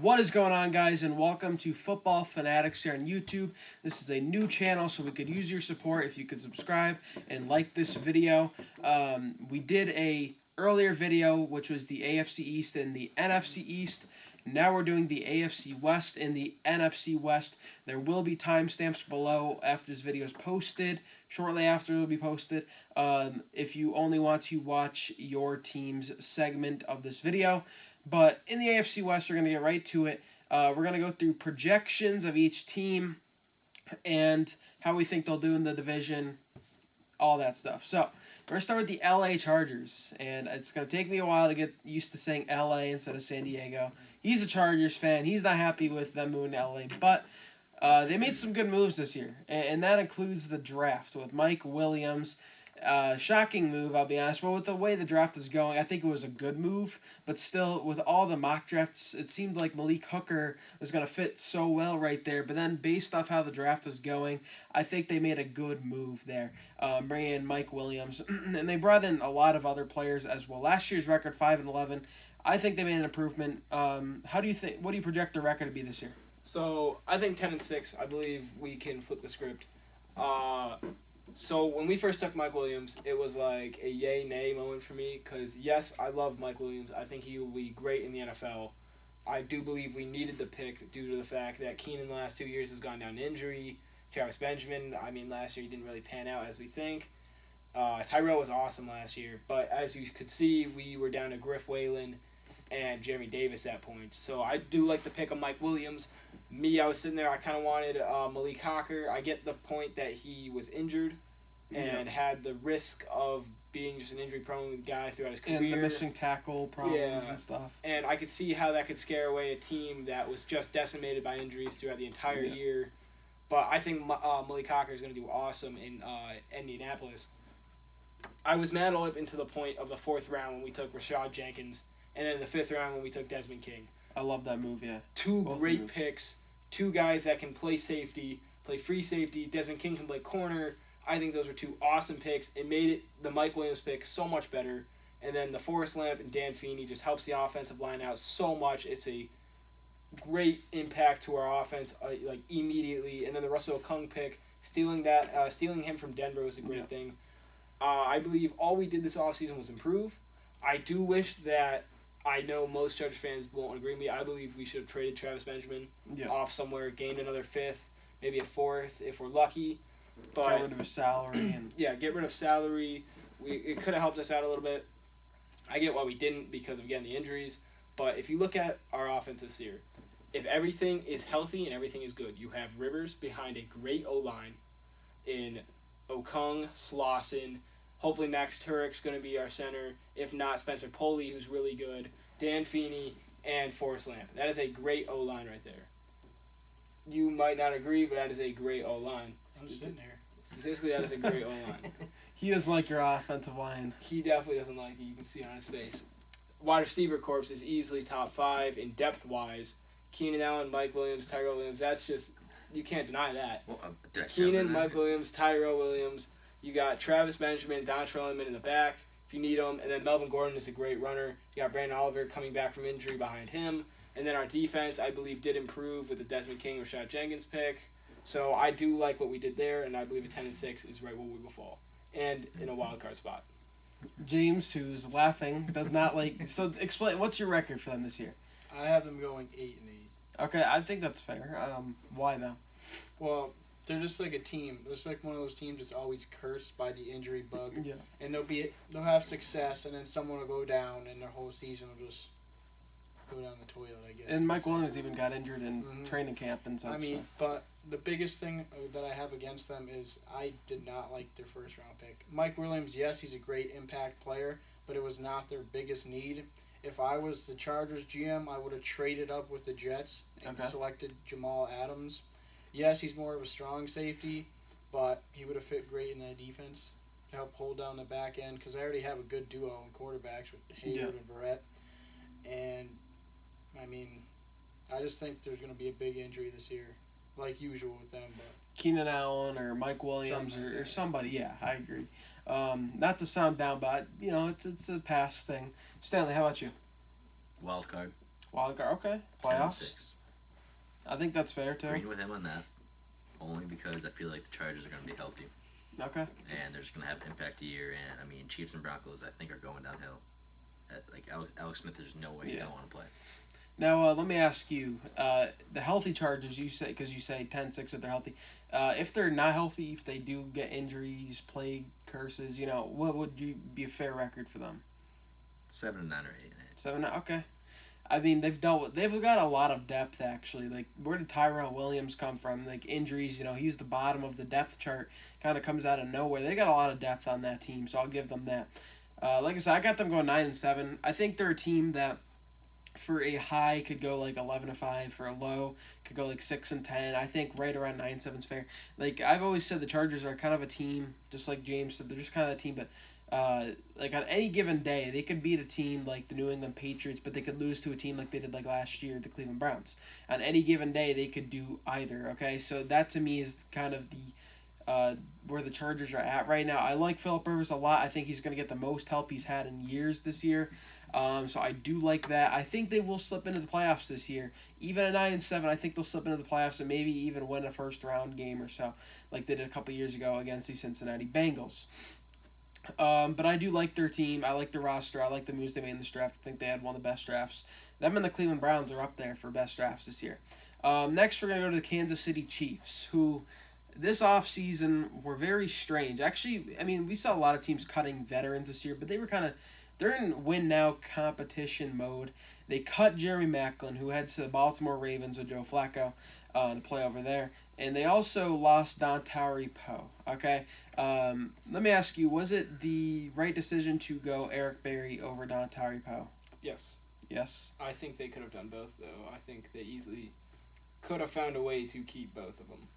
What is going on, guys, and welcome to Football Fanatics here on YouTube. This is a new channel, so we could use your support if you could subscribe and like this video. We did a earlier video, which was the AFC East and the NFC East. Now we're doing the AFC West and the NFC West. There will be timestamps below after this video is posted. Shortly after it will be posted. If you only want to watch your team's segment of this video. But in the AFC West, we're going to get right to it. We're going to go through projections of each team and how we think they'll do in the division, all that stuff. So, we're going to start with the LA Chargers. And it's going to take me a while to get used to saying LA instead of San Diego. He's a Chargers fan. He's not happy with them moving to LA. But they made some good moves this year. And that includes the draft with Mike Williams. Shocking move, I'll be honest. But with the way the draft is going, I think it was a good move. But still, with all the mock drafts, it seemed like Malik Hooker was going to fit so well right there. But then, based off how the draft was going, I think they made a good move there. Bringing in Mike Williams. And they brought in a lot of other players as well. Last year's record, 5-11. I think they made an improvement. How do you think? What do you project the record to be this year? So, I think 10-6. I believe we can flip the script. So when we first took Mike Williams, it was like a yay-nay moment for me because, yes, I love Mike Williams. I think he will be great in the NFL. I do believe we needed the pick due to the fact that Keenan the last 2 years has gone down to injury. Travis Benjamin, last year he didn't really pan out as we think. Tyrell was awesome last year, but as you could see, we were down to Griff Whalen and Jeremy Davis at points. So I do like the pick of Mike Williams. I was sitting there, I kind of wanted Malik Hooker. I get the point that he was injured and had the risk of being just an injury-prone guy throughout his career. And the missing tackle problems and stuff. And I could see how that could scare away a team that was just decimated by injuries throughout the entire year. But I think Malik Hooker is going to do awesome in Indianapolis. I was mad all up into the point of the 4th round when we took Rashad Jenkins, and then the 5th round when we took Desmond King. I love that move, yeah. Both great moves. Picks. 2 guys that can play safety, play free safety. Desmond King can play corner. I think those were 2 awesome picks. It made the Mike Williams pick so much better. And then the Forrest Lamp and Dan Feeney just helps the offensive line out so much. It's a great impact to our offense, immediately. And then the Russell Okung pick, stealing him from Denver was a great thing. I believe all we did this offseason was improve. I do wish that I know most Chargers fans won't agree with me. I believe we should have traded Travis Benjamin off somewhere, gained another 5th, maybe a 4th if we're lucky. But get rid of his salary. Get rid of salary. It could have helped us out a little bit. I get why we didn't because of, again, the injuries. But if you look at our offense this year, if everything is healthy and everything is good, you have Rivers behind a great O-line in Okung, Slauson. Hopefully Max Turek's going to be our center. If not, Spencer Pulley, who's really good. Dan Feeney, and Forrest Lamp. That is a great O-line right there. You might not agree, but that is a great O-line. I'm sitting there. Statistically, that is a great O-line. He doesn't like your offensive line. He definitely doesn't like it. You can see it on his face. Wide receiver corps is easily top 5 in depth-wise. Keenan Allen, Mike Williams, Tyrell Williams. That's just, you can't deny that. Well, Keenan, Mike Williams, Tyrell Williams. You got Travis Benjamin, Dontrell Inman in the back if you need them. And then Melvin Gordon is a great runner. You got Brandon Oliver coming back from injury behind him. And then our defense, I believe, did improve with the Desmond King, Rashad Jenkins pick. So I do like what we did there, and I believe a 10-6 is right where we will fall. And in a wild card spot. James, who's laughing, does not like... So explain, what's your record for them this year? I have them going 8-8. Okay, I think that's fair. Why, though? Well, they're just like a team. They're just like one of those teams that's always cursed by the injury bug. Yeah. And they'll have success, and then someone will go down, and their whole season will just go down the toilet, I guess. And Mike Williams even got injured in training camp and such. But the biggest thing that I have against them is I did not like their first-round pick. Mike Williams, yes, he's a great impact player, but it was not their biggest need. If I was the Chargers GM, I would have traded up with the Jets and selected Jamal Adams. Yes, he's more of a strong safety, but he would have fit great in that defense to help hold down the back end because I already have a good duo in quarterbacks with Hayward and Verrett. And, I just think there's going to be a big injury this year, like usual with them. But Keenan Allen or Mike Williams or somebody, yeah, I agree. Not to sound down, but, it's a past thing. Stanley, how about you? Wild card. Wild card, okay. 10-6. Playoffs. I think that's fair too. Agreeing with him on that. Only because I feel like the Chargers are going to be healthy. Okay. And they're just going to have impact a year. And, I mean, Chiefs and Broncos, I think, are going downhill. Alex Smith, there's no way he don't want to play. Now, let me ask you, the healthy Chargers, you say, because you say 10-6 if they're healthy. If they're not healthy, if they do get injuries, plague, curses, what would be a fair record for them? 7-9 or 8-8. 7, okay. I mean, they've got a lot of depth, actually. Like, where did Tyrell Williams come from? Like, injuries, he's the bottom of the depth chart. Kind of comes out of nowhere. They got a lot of depth on that team, so I'll give them that. Like I said, I got them going 9-7. I think they're a team that, for a high, could go like 11-5. For a low, could go like 6-10. I think right around 9-7 is fair. Like, I've always said the Chargers are kind of a team, just like James said, they're just kind of a team, but like on any given day, they could beat a team like the New England Patriots, but they could lose to a team like they did like last year, the Cleveland Browns. On any given day, they could do either. Okay, so that to me is kind of the where the Chargers are at right now. I like Phillip Rivers a lot. I think he's going to get the most help he's had in years this year. So I do like that. I think they will slip into the playoffs this year. Even at 9-7, I think they'll slip into the playoffs and maybe even win a first round game or so, like they did a couple years ago against the Cincinnati Bengals. But I do like their team. I like their roster. I like the moves they made in this draft. I think they had one of the best drafts. Them and the Cleveland Browns are up there for best drafts this year. Next, we're going to go to the Kansas City Chiefs, who this offseason were very strange. Actually, I mean, we saw a lot of teams cutting veterans this year, but they're in win-now competition mode. They cut Jeremy Maclin, who heads to the Baltimore Ravens with Joe Flacco to play over there. And they also lost Dontari Poe, okay? Let me ask you, was it the right decision to go Eric Berry over Dontari Poe? Yes. Yes? I think they could have done both, though. I think they easily could have found a way to keep both of them.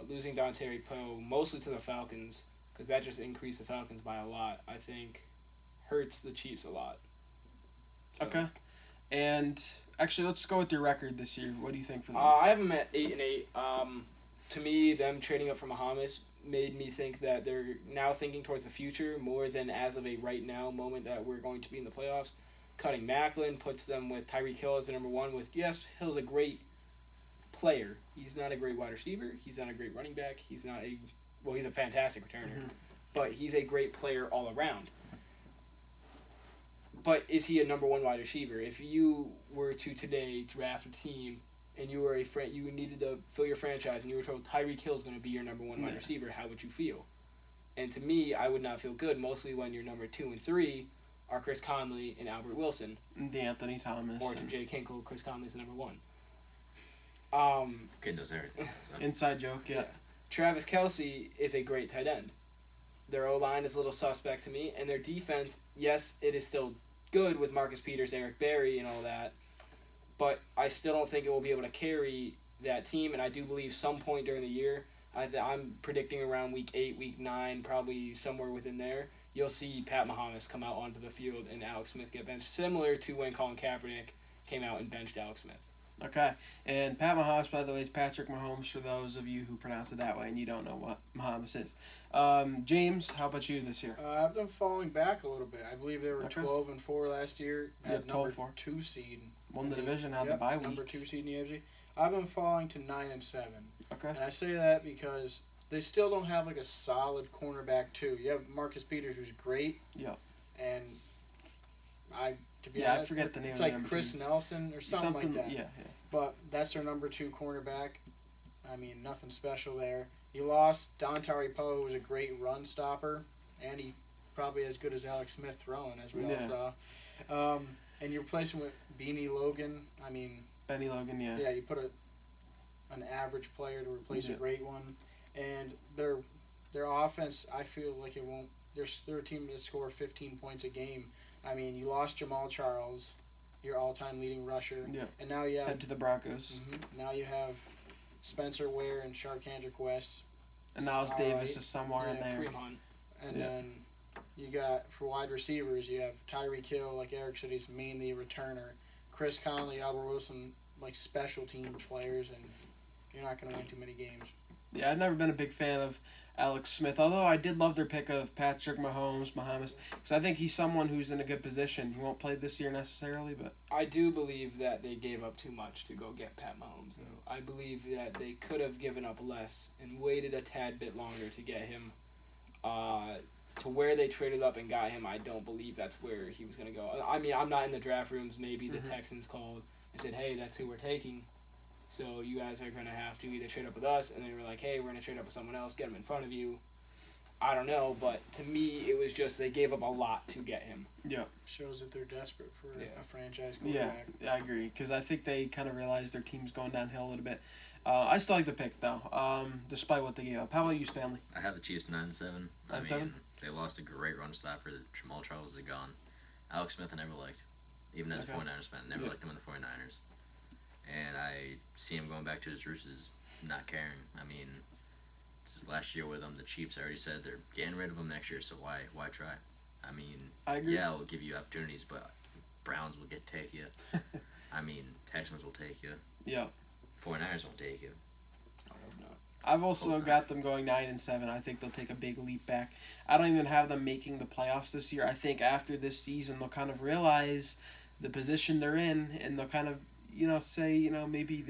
Losing Dontari Poe, mostly to the Falcons, because that just increased the Falcons by a lot, I think hurts the Chiefs a lot. So. Okay. And actually, let's go with your record this year. What do you think for them? I have them at 8-8. To me, them trading up for Mahomes made me think that they're now thinking towards the future more than as of a right now moment that we're going to be in the playoffs. Cutting Maclin puts them with Tyreek Hill as the number one. Yes, Hill's a great player. He's not a great wide receiver. He's not a great running back. He's a fantastic returner. Mm-hmm. But he's a great player all around. But is he a number one wide receiver? If you were to today draft a team and you were you needed to fill your franchise and you were told Tyreek Hill is going to be your number one wide receiver, how would you feel? And to me, I would not feel good, mostly when your number 2 and 3 are Chris Conley and Albert Wilson. And Anthony Thomas. Or to Jay Kinkle, Chris Conley's the number 1. Kid knows everything. So. Inside joke, yeah. Travis Kelce is a great tight end. Their O-line is a little suspect to me, and their defense, yes, it is still good with Marcus Peters, Eric Berry, and all that, but I still don't think it will be able to carry that team, and I do believe some point during the year, I'm predicting around week 8, week 9, probably somewhere within there, you'll see Pat Mahomes come out onto the field and Alex Smith get benched, similar to when Colin Kaepernick came out and benched Alex Smith. Okay, and Pat Mahomes, by the way, is Patrick Mahomes for those of you who pronounce it that way and you don't know what Mahomes is. James, how about you this year? I've been falling back a little bit. I believe they were 12-4 last year. At number 2 seed. Won the division, had the bye week. Number 2 seed in the AFC. I've been falling to 9-7. Okay. And I say that because they still don't have like a solid cornerback too. You have Marcus Peters, who's great. Yeah. And honest, I forget the name. It's like Chris Nelson or something like that. Yeah. But that's their number 2 cornerback. I mean, nothing special there. You lost Dontari Poe, who was a great run stopper, and he probably as good as Alex Smith throwing, as we all saw. And you replace him with Benny Logan. Benny Logan, yeah. Yeah, you put an average player to replace a great one, and their offense, I feel like it won't. They're a team that score 15 points a game. I mean, you lost Jamal Charles, your all-time leading rusher, and now you have head to the Broncos. Mm-hmm, now you have Spencer Ware and Sharkhandrick West. And Niles Davis is somewhere in there. And then you got, for wide receivers, you have Tyreek Hill, like Eric said, he's mainly a returner. Chris Conley, Albert Wilson, like special teams players, and you're not going to win too many games. Yeah, I've never been a big fan of Alex Smith. Although I did love their pick of Patrick Mahomes, because I think he's someone who's in a good position. He won't play this year necessarily, but I do believe that they gave up too much to go get Pat Mahomes, though. I believe that they could have given up less and waited a tad bit longer to get him. To where they traded up and got him, I don't believe that's where he was going to go. I mean, I'm not in the draft rooms. Maybe the Texans called and said, hey, that's who we're taking. So you guys are going to have to either trade up with us, and they were like, hey, we're going to trade up with someone else, get him in front of you. I don't know, but to me, it was just they gave up a lot to get him. Yeah. Shows that they're desperate for a franchise Yeah, quarterback. I agree, because I think they kind of realized their team's going downhill a little bit. I still like the pick, though, despite what they gave up. How about you, Stanley? I have the Chiefs 9-7. 9-7? They lost a great run stopper. Jamal Charles is gone. Alex Smith I never liked, even as a 49ers fan. Never liked him in the 49ers. And I see him going back to his roots as not caring. I mean, this is last year with him. The Chiefs already said they're getting rid of him next year, so why try? I mean, I agree. yeah, it'll give you opportunities, but Browns will take you. I mean, Texans will take you. Yeah. 49ers won't take you. I hope not. I've also got them going 9-7. I think they'll take a big leap back. I don't even have them making the playoffs this year. I think after this season, they'll kind of realize the position they're in, and they'll kind of, say, maybe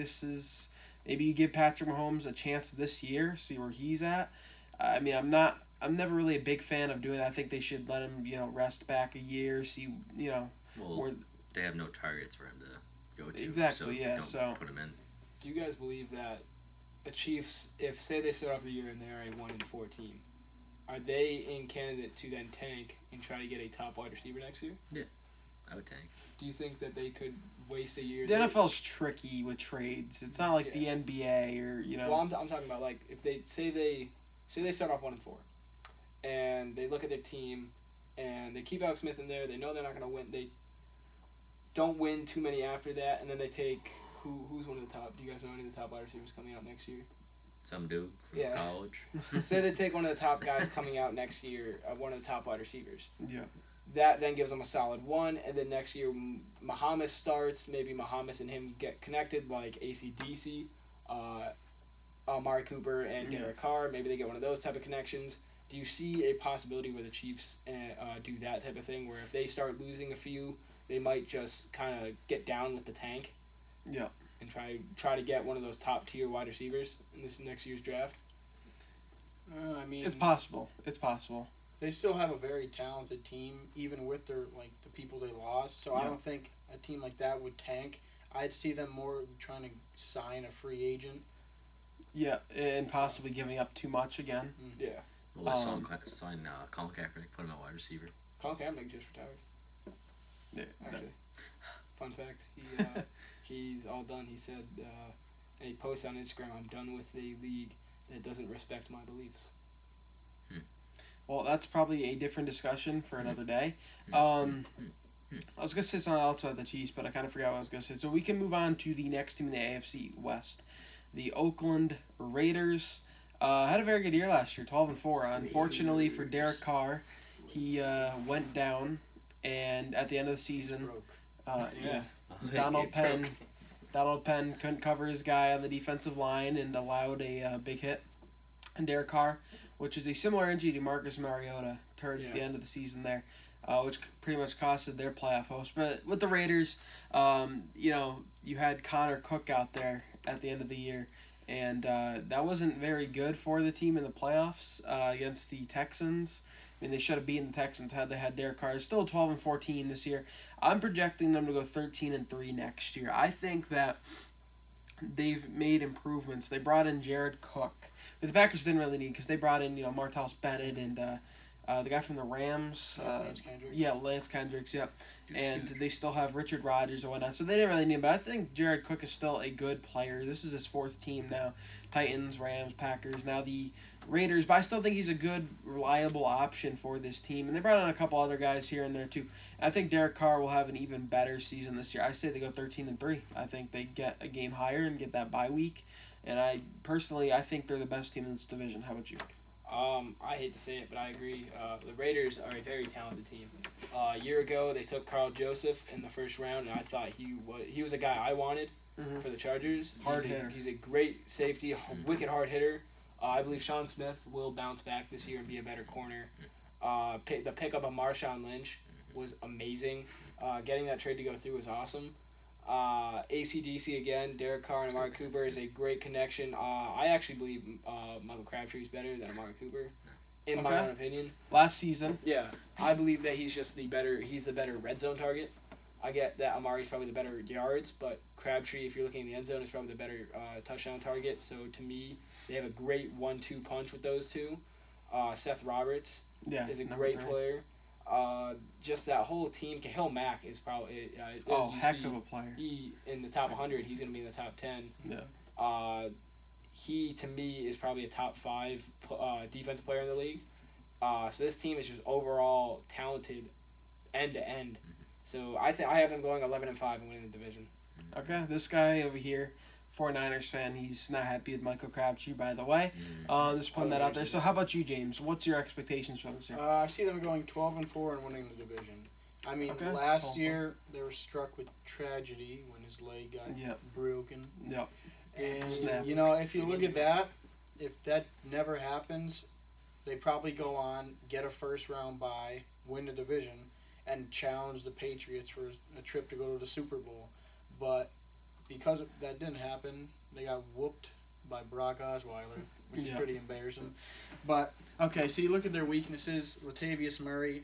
maybe you give Patrick Mahomes a chance this year, see where he's at. I mean, I'm never really a big fan of doing that. I think they should let him, rest back a year, see, Well, where they have no targets for him to go to. Exactly, so yeah, Don't so- put him in. Do you guys believe that the Chiefs, if say they start off the year and they're a 1-4 team, are they in candidate to then tank and try to get a top wide receiver next year? I would tank. Do you think that they could waste a year? the NFL's tricky with trades. It's not like the NBA or, Well, I'm talking about like if they say they start off 1-4, and they look at their team, and they keep Alex Smith in there. They know they're not going to win. They don't win too many after that, and then they take who's one of the top? Do you guys know any of the top wide receivers coming out next year? Some dude from Yeah. college. Say they take one of the top guys coming out next year, one of the top wide receivers. Yeah. That then gives them a solid 1, and then next year Mahomes starts. Maybe Mahomes and him get connected like AC/DC, Amari Cooper and Derek Carr. Maybe they get one of those type of connections. Do you see a possibility where the Chiefs do that type of thing, where if they start losing a few, they might just kind of get down with the tank? Yeah. And try to get one of those top tier wide receivers in this next year's draft. I mean, It's possible. they still have a very talented team, even with their the people they lost. So I don't think a team like that would tank. I'd see them more trying to sign a free agent. Yeah, and possibly giving up too much again. Yeah. Well, let's sign Colin Kaepernick, put him at wide receiver. Colin Kaepernick just retired. Yeah. Actually, fun fact, he's all done. He said, and he posted on Instagram, "I'm done with the league that doesn't respect my beliefs." Well, that's probably a different discussion for another day. I was going to say something else about the Chiefs, but I kind of forgot what I was going to say. So we can move on to the next team in the AFC West. The Oakland Raiders had a very good year last year, 12-4. Unfortunately for Derek Carr, he went down, and at the end of the season, Donald Penn couldn't cover his guy on the defensive line and allowed a big hit. And Derek Carr, which is a similar injury to Marcus Mariota towards the end of the season there, which pretty much costed their playoff hopes. But with the Raiders, you had Connor Cook out there at the end of the year, and that wasn't very good for the team in the playoffs against the Texans. I mean, they should have beaten the Texans had they had Derek Carr. It's still a 12-14 this year. I'm projecting them to go 13-3 next year. I think that they've made improvements. They brought in Jared Cook. But the Packers didn't really need because they brought in Martellus Bennett and the guy from the Rams. Lance Kendricks. Yeah, Lance Kendricks. Yep. Dude's And huge. they still have Richard Rodgers and whatnot, so they didn't really need him. But I think Jared Cook is still a good player. This is his fourth team now. Titans, Rams, Packers. Now the Raiders, but I still think he's a good, reliable option for this team. And they brought in a couple other guys here and there too. I think Derek Carr will have an even better season this year. I say they go 13-3. I think they get a game higher and get that bye week. And I think they're the best team in this division. How about you? I hate to say it, but I agree. The Raiders are a very talented team. A year ago, they took Carl Joseph in the first round, and I thought he was a guy I wanted for the Chargers. Hard hitter. He's a great safety, wicked hard hitter. I believe Sean Smith will bounce back this year and be a better corner. The pickup of Marshawn Lynch was amazing. Getting that trade to go through was awesome. ACDC again, Derek Carr and Amari Cooper is a great connection. I actually believe Michael Crabtree is better than Amari Cooper, in my own opinion. Last season. Yeah, I believe that he's the better red zone target. I get that Amari's probably the better yards, but Crabtree, if you're looking in the end zone, is probably the better touchdown target. So to me, they have a great 1-2 punch with those two. Seth Roberts is a great player. Just that whole team. Khalil Mack is probably heck of a player. He in the top 100. He's going to be in the top 10. Yeah. He to me is probably a top 5 defensive player in the league. So this team is just overall talented, end to end. So I have them going 11-5 and winning the division. Okay, this guy over here, 49ers fan, he's not happy with Michael Crabtree, by the way. Just putting that out there. So how about you, James? What's your expectations from this year? I see them going 12-4 and winning the division. I mean, last year they were struck with tragedy when his leg got broken. Yep. And, you know, if you look at that, if that never happens, they probably go on, get a first-round bye, win the division, and challenge the Patriots for a trip to go to the Super Bowl. But because that didn't happen, they got whooped by Brock Osweiler, which is pretty embarrassing. But, okay, so you look at their weaknesses. Latavius Murray,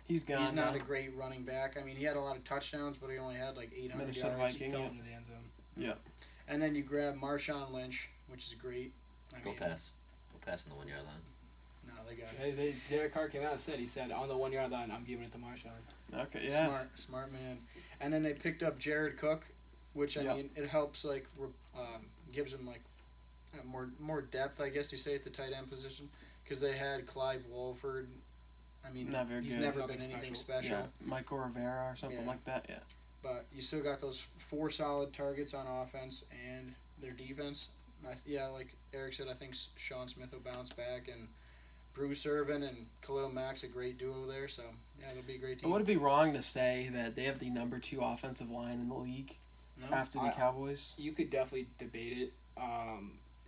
he's gone. He's not a great running back. I mean, he had a lot of touchdowns, but he only had like 800 yards. He fell into the end zone. Yeah. And then you grab Marshawn Lynch, which is great. Go pass on the 1 yard line. No, they got it. Derek Carr came out and he said, on the 1 yard line, I'm giving it to Marshawn. Okay, yeah. Smart man. And then they picked up Jared Cook, which, I mean, it helps, like, gives them, like, more depth, I guess you say, at the tight end position. Because they had Clive Walford. I mean, he's never been anything special. Yeah. Michael Rivera or something like that, yeah. But you still got those 4 solid targets on offense and their defense. Like Eric said, I think Sean Smith will bounce back, and Bruce Irvin and Khalil Mack's a great duo there. So, yeah, it'll be a great team. Would it be wrong to say that they have the number 2 offensive line in the league after the Cowboys? You could definitely debate it.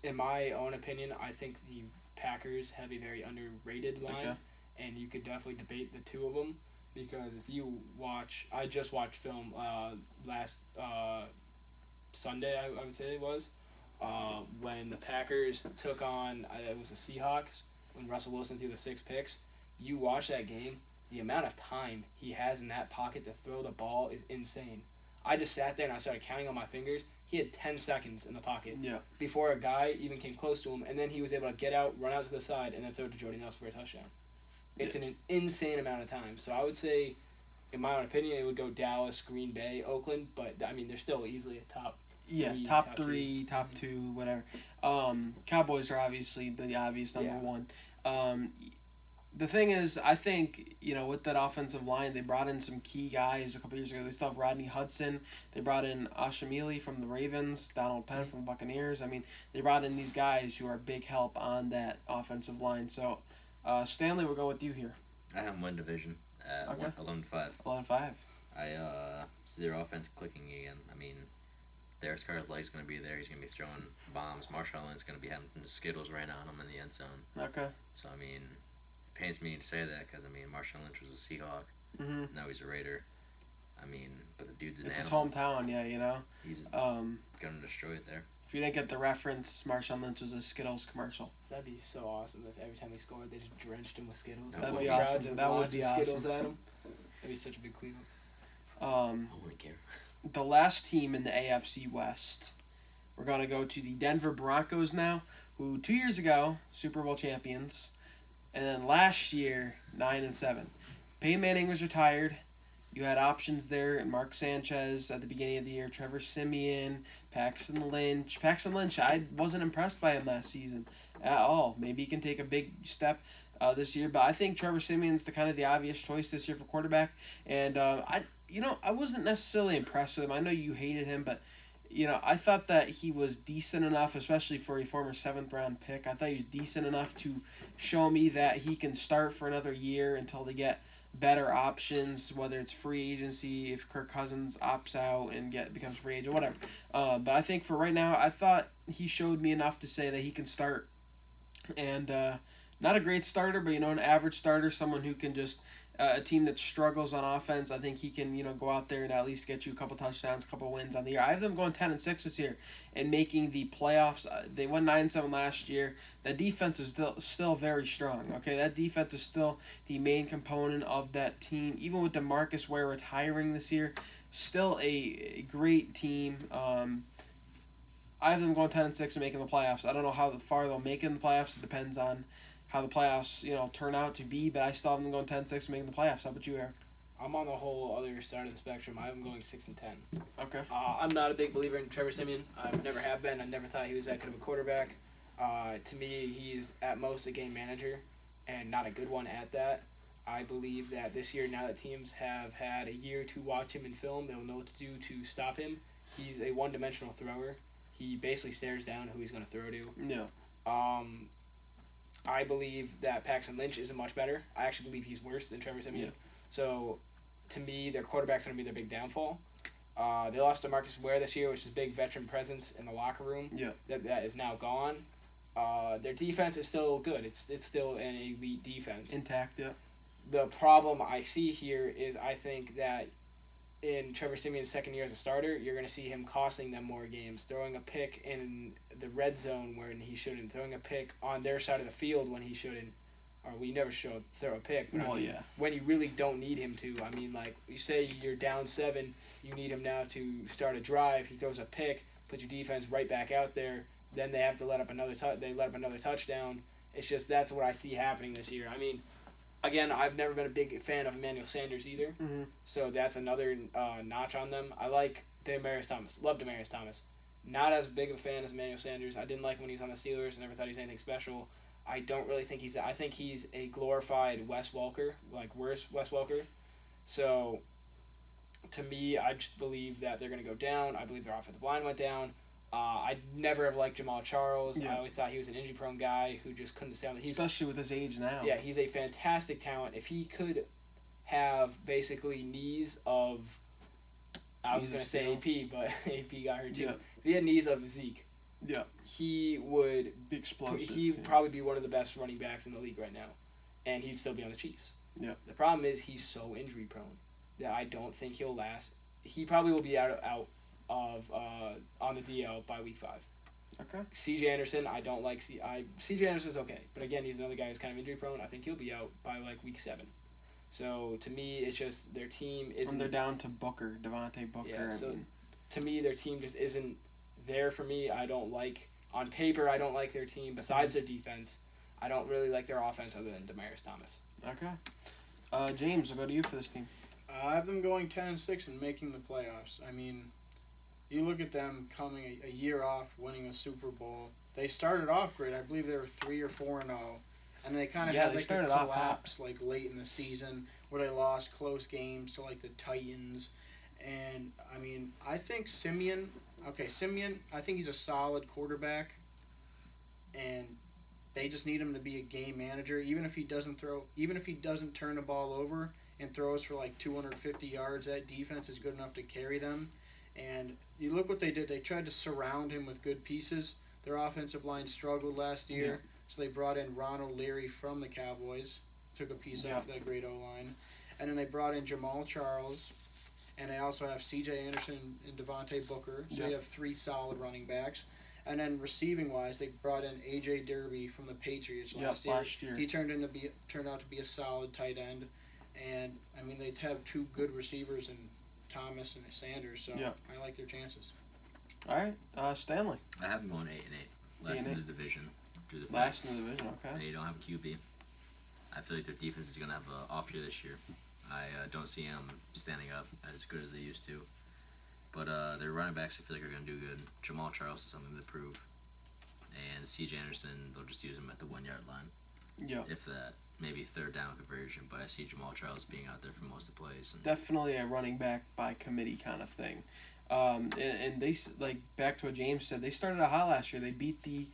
In my own opinion, I think the Packers have a very underrated line, and you could definitely debate the two of them. Because if you watch, I just watched film last Sunday, I would say it was, when the Packers took on, it was the Seahawks, when Russell Wilson threw the 6 picks. You watch that game, the amount of time he has in that pocket to throw the ball is insane. I just sat there and I started counting on my fingers. He had 10 seconds in the pocket before a guy even came close to him, and then he was able to get out, run out to the side, and then throw it to Jordy Nelson for a touchdown. It's an insane amount of time. So I would say, in my own opinion, it would go Dallas, Green Bay, Oakland. But, I mean, they're still easily a top 3, top 3, top 2, whatever. Cowboys are obviously the obvious number 1. The thing is, I think, you know, with that offensive line, they brought in some key guys a couple years ago. They still have Rodney Hudson. They brought in Ashamili from the Ravens, Donald Penn from the Buccaneers. I mean, they brought in these guys who are big help on that offensive line. So, Stanley, we'll go with you here. I have them win division at 11-5. 11-5. I see their offense clicking again. I mean, Derek Carr's leg's going to be there. He's going to be throwing bombs. Marshawn Lynch's going to be having the Skittles right on him in the end zone. Okay. So, I mean, it pains me to say that because, I mean, Marshawn Lynch was a Seahawk. Mm-hmm. Now he's a Raider. I mean, but the dude's an It's animal. his hometown, you know. He's going to destroy it there. If you didn't get the reference, Marshawn Lynch was a Skittles commercial. That'd be so awesome if every time he scored, they just drenched him with Skittles. That'd be awesome. That would be awesome. Skittles at him. That'd be such a big cleanup. I wouldn't care. The last team in the AFC West, we're going to go to the Denver Broncos now, who 2 years ago, Super Bowl champions, and then last year, 9-7. Peyton Manning was retired. You had options there, and Mark Sanchez at the beginning of the year, Trevor Siemian, Paxton Lynch. Paxton Lynch, I wasn't impressed by him last season at all. Maybe he can take a big step this year, but I think Trevor Siemian's the obvious choice this year for quarterback. And I wasn't necessarily impressed with him. I know you hated him, but I thought that he was decent enough, especially for a former 7th round pick. I thought he was decent enough to show me that he can start for another year until they get better options, whether it's free agency, if Kirk Cousins opts out and becomes free agent, whatever. But I think for right now, I thought he showed me enough to say that he can start and not a great starter, but an average starter, someone who can just a team that struggles on offense. I think he can go out there and at least get you a couple touchdowns, a couple wins on the year. I have them going 10-6 this year and making the playoffs. They won 9-7 last year. That defense is still very strong. Okay, that defense is still the main component of that team. Even with DeMarcus Ware retiring this year, still a great team. I have them going 10-6 and making the playoffs. I don't know how far they'll make it in the playoffs. It depends on how the playoffs, turn out to be, but I still have them going 10-6 and making the playoffs. How about you, Eric? I'm on the whole other side of the spectrum. I have him going 6-10. Okay. I'm not a big believer in Trevor Siemian. I never have been. I never thought he was that good of a quarterback. To me, he's at most a game manager, and not a good one at that. I believe that this year, now that teams have had a year to watch him in film, they'll know what to do to stop him. He's a one-dimensional thrower. He basically stares down who he's going to throw to. Yeah. I believe that Paxton Lynch isn't much better. I actually believe he's worse than Trevor Siemian. Yeah. So, to me, their quarterback's going to be their big downfall. They lost to Marcus Ware this year, which is big veteran presence in the locker room. Yeah. That is now gone. Their defense is still good. It's still an elite defense. Intact, yeah. The problem I see here is I think that in Trevor Siemian's second year as a starter, you're going to see him costing them more games, throwing a pick in the red zone when he shouldn't, throwing a pick on their side of the field when he shouldn't, or we never throw a pick. But yeah. When you really don't need him to. I mean, like, you say you're down 7, you need him now to start a drive. He throws a pick, put your defense right back out there. Then they have to let up another touchdown. It's just that's what I see happening this year. I mean, again, I've never been a big fan of Emmanuel Sanders either, so that's another notch on them. I like Demaryius Thomas. Love Demaryius Thomas. Not as big of a fan as Emmanuel Sanders. I didn't like him when he was on the Steelers. I never thought he was anything special. I don't really think I think he's a glorified Wes Welker, like worse Wes Welker. So, to me, I just believe that they're going to go down. I believe their offensive line went down. I never have liked Jamal Charles. Yeah. I always thought he was an injury-prone guy who just couldn't stay on the... Especially with his age now. Yeah, he's a fantastic talent. If he could have basically knees of... I was going to say AP, but AP got hurt too. Yeah. If he had knees of Zeke, yeah, he would be explosive. He'd probably be one of the best running backs in the league right now, and he'd still be on the Chiefs. Yeah. The problem is he's so injury-prone that I don't think he'll last. He probably will be out on the DL by week 5. Okay. C.J. Anderson, I don't like. C.J. Anderson's okay, but again, he's another guy who's kind of injury prone. I think he'll be out by like week 7. So to me, it's just their team isn't. From they're down to Devontae Booker. Yeah. So to me, their team just isn't there for me. I don't like on paper. I don't like their team. Besides their defense, I don't really like their offense other than Demaryius Thomas. Okay. James, I'll go to you for this team. I have them going 10-6 and making the playoffs. I mean, you look at them coming a year off, winning a Super Bowl. They started off great. I believe they were 3 or 4-0, and they kind of had like a collapse like late in the season where they lost close games to like the Titans. And I mean, I think Siemian. I think he's a solid quarterback, and they just need him to be a game manager. Even if he doesn't turn the ball over and throws for like 250 yards, that defense is good enough to carry them. And you look what they did. They tried to surround him with good pieces. Their offensive line struggled last year, so they brought in Ronald Leary from the Cowboys, took a piece off that great O-line. And then they brought in Jamal Charles, and they also have C.J. Anderson and Devontae Booker. So you have 3 solid running backs. And then receiving-wise, they brought in A.J. Derby from the Patriots last year. He turned out to be a solid tight end. And, I mean, they have 2 good receivers in Thomas and Sanders, so I like their chances. All right, Stanley. I have them going 8-8, last in the division. Last in the division, okay. They don't have a QB. I feel like their defense is going to have an off year this year. I don't see them standing up as good as they used to. But their running backs, I feel like, are going to do good. Jamal Charles has something to prove. And C.J. Anderson, they'll just use him at the 1-yard line. Yeah. If that. Maybe third down conversion, but I see Jamal Charles being out there for most of the plays. Definitely a running back by committee kind of thing. And they, like, back to what James said, they started out hot last year. They beat 2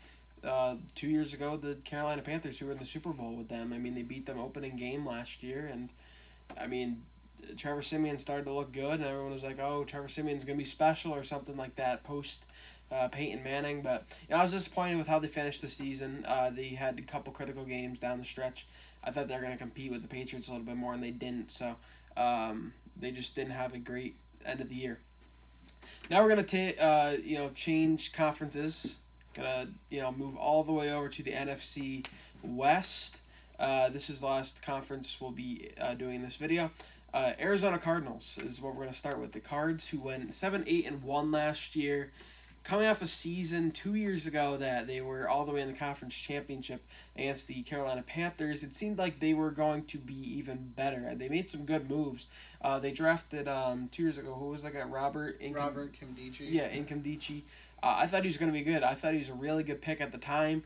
years ago, the Carolina Panthers, who were in the Super Bowl with them. I mean, they beat them opening game last year, and, I mean, Trevor Siemian started to look good, and everyone was like, oh, Trevor Siemian's going to be special or something like that post Peyton Manning. But I was disappointed with how they finished the season. They had a couple critical games down the stretch. I thought they were going to compete with the Patriots a little bit more, and they didn't. So they just didn't have a great end of the year. Now we're going to change conferences. Gonna move all the way over to the NFC West. This is the last conference we'll be doing this video. Arizona Cardinals is what we're going to start with. The Cards, who went 7-8-1 last year, coming off a season 2 years ago that they were all the way in the conference championship against the Carolina Panthers. It seemed like they were going to be even better. They made some good moves. They drafted 2 years ago, who was that guy? Robert Nkemdiche. Yeah, Nkemdiche. I thought he was going to be good. I thought he was a really good pick at the time.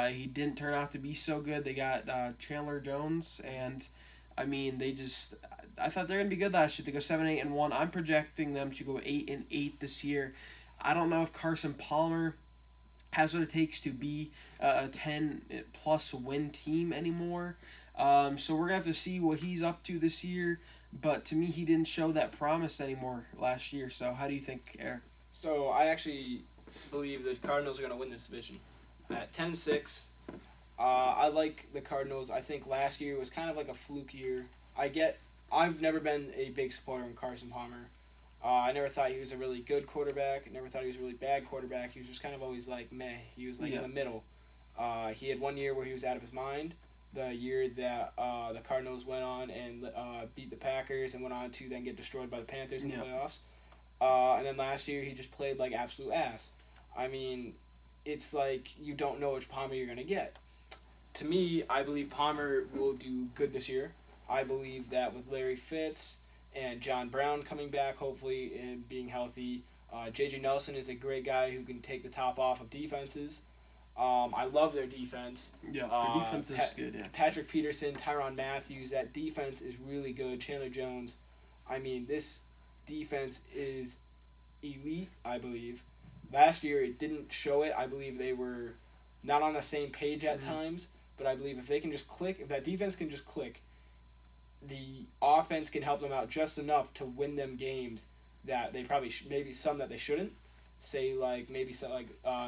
He didn't turn out to be so good. They got Chandler Jones, and I thought they're going to be good last year. They go 7-8-1. I'm projecting them to go 8-8 this year. I don't know if Carson Palmer has what it takes to be a 10-plus win team anymore. So we're going to have to see what he's up to this year. But to me, he didn't show that promise anymore last year. So how do you think, Eric? So I actually believe the Cardinals are going to win this division. At 10-6, I like the Cardinals. I think last year was kind of like a fluke year. I've never been a big supporter of Carson Palmer. I never thought he was a really good quarterback. I never thought he was a really bad quarterback. He was just kind of always like meh. He was like in the middle. He had 1 year where he was out of his mind. The year that the Cardinals went on and beat the Packers and went on to then get destroyed by the Panthers in the playoffs. And then last year he just played like absolute ass. I mean, it's like you don't know which Palmer you're going to get. To me, I believe Palmer will do good this year. I believe that with Larry Fitz and John Brown coming back, hopefully, and being healthy, J.J. Nelson is a great guy who can take the top off of defenses. I love their defense. Yeah, their defense is good, yeah. Patrick Peterson, Tyrann Matthew, that defense is really good. Chandler Jones. I mean, this defense is elite, I believe. Last year, it didn't show it. I believe they were not on the same page at times, but I believe if they can just click, if that defense can just click, the offense can help them out just enough to win them games that they probably maybe some that they shouldn't. Say like maybe some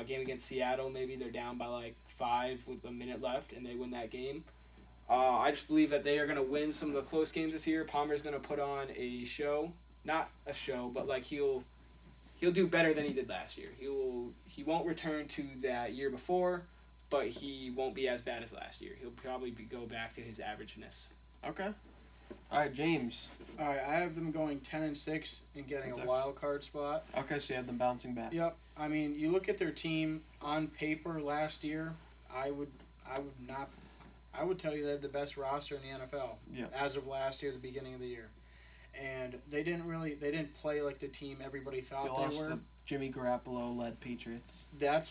game against Seattle, maybe they're down by like 5 with a minute left and they win that game. I just believe that they are going to win some of the close games this year. Palmer's going to put on a show, not a show, but like he'll do better than he did last year. He won't return to that year before, but he won't be as bad as last year. He'll probably go back to his averageness. Okay. All right, James. All right, I have them going 10-6 and getting a wild card spot. Okay, so you have them bouncing back. Yep. I mean, you look at their team on paper last year. I would tell you they have the best roster in the NFL. Yeah. As of last year, the beginning of the year, and they didn't play like the team everybody thought they were. The Jimmy Garoppolo led Patriots. That